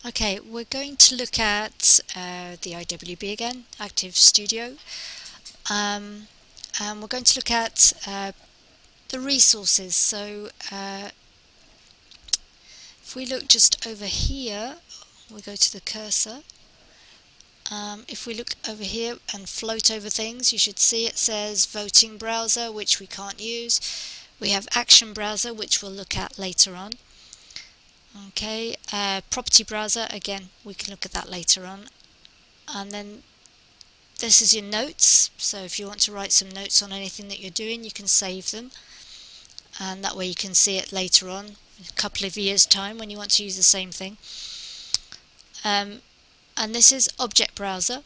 Okay, we're going to look at the IWB again, Active Studio, and we're going to look at the resources. So if we look just over here, we go to the cursor. If we look over here and float over things, you should see it says Voting Browser, which we can't use. We have Action Browser, which we'll look at later on. Okay, Property Browser, again, we can look at that later on. And then this is your notes, so if you want to write some notes on anything that you're doing, you can save them, and that way you can see it later on, in a couple of years' time, when you want to use the same thing. And this is Object Browser,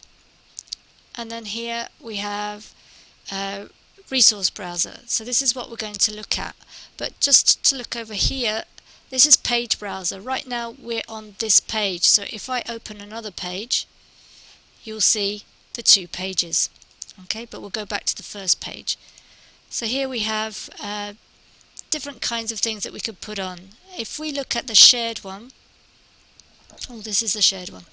and then here we have Resource Browser. So this is what we're going to look at, but just to look over here, this is Page Browser. Right now we're on this page, so if I open another page, you'll see the two pages. Okay, but we'll go back to the first page. So here we have different kinds of things that we could put on. If we look at the shared one, oh, this is the shared one.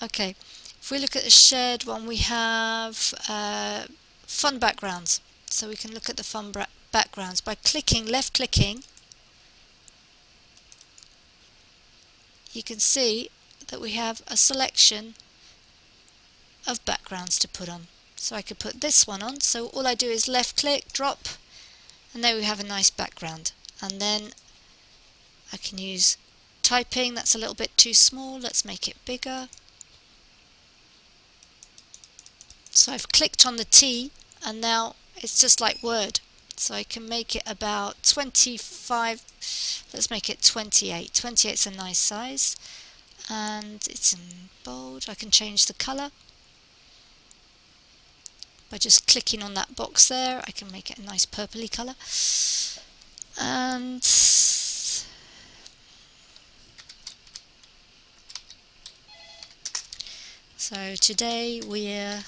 Okay, if we look at the shared one, we have fun backgrounds. So we can look at the fun backgrounds by left clicking. You can see that we have a selection of backgrounds to put on. So I could put this one on, so all I do is left click, drop, and there we have a nice background. And then I can use typing. That's a little bit too small, let's make it bigger. So I've clicked on the T, and now it's just like Word. So I can make it about 25, let's make it 28. 28 is a nice size, and it's in bold. I can change the colour. By just clicking on that box there, I can make it a nice purpley colour. And so today we're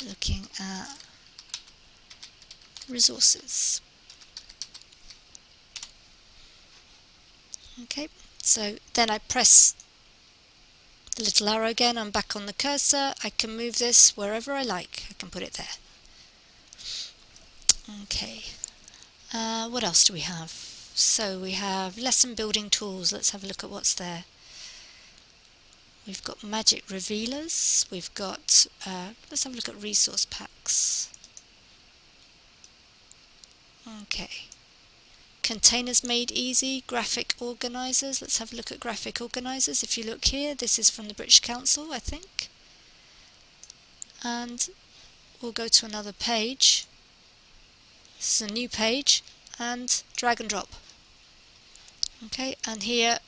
looking at resources. Okay, so then I press the little arrow again, I'm back on the cursor. I can move this wherever I like. I can put it there. Okay, what else do we have? So we have lesson building tools. Let's have a look at what's there. We've got magic revealers. We've got, let's have a look at resource packs. Okay. Containers made easy, graphic organisers. Let's have a look at graphic organisers. If you look here, this is from the British Council, I think. And we'll go to another page. This is a new page, and drag and drop. Okay, and here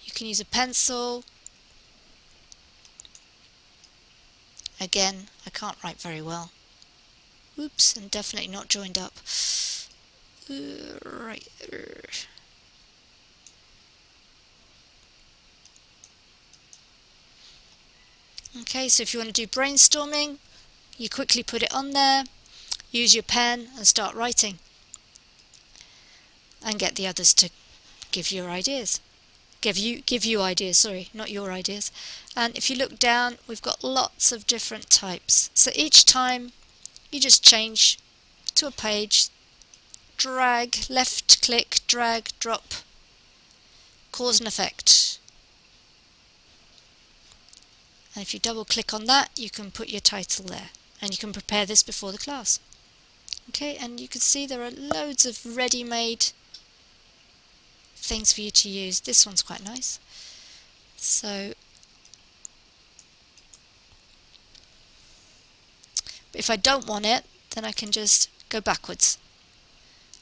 you can use a pencil. Again, I can't write very well. Oops, and definitely not joined up. Right. Okay, so if you want to do brainstorming, you quickly put it on there, use your pen and start writing. And get the others to give you ideas. Give you ideas, sorry, not your ideas. And if you look down, we've got lots of different types. So each time you just change to a page, drag, left click, drag, drop, cause and effect. And if you double click on that, you can put your title there, and you can prepare this before the class. Okay, and you can see there are loads of ready-made things for you to use. This one's quite nice. So if I don't want it, then I can just go backwards.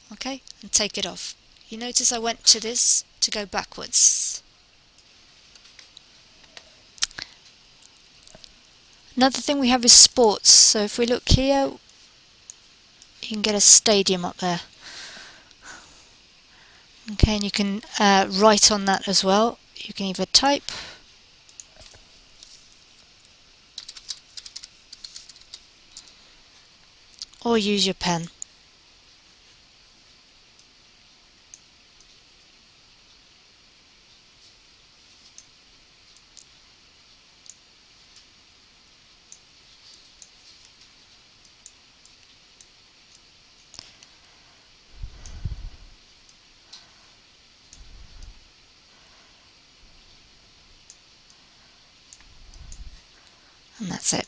Okay, and take it off. You notice I went to this to go backwards. Another thing we have is sports. So if we look here, you can get a stadium up there. Okay, and you can write on that as well. You can either type or use your pen. And that's it.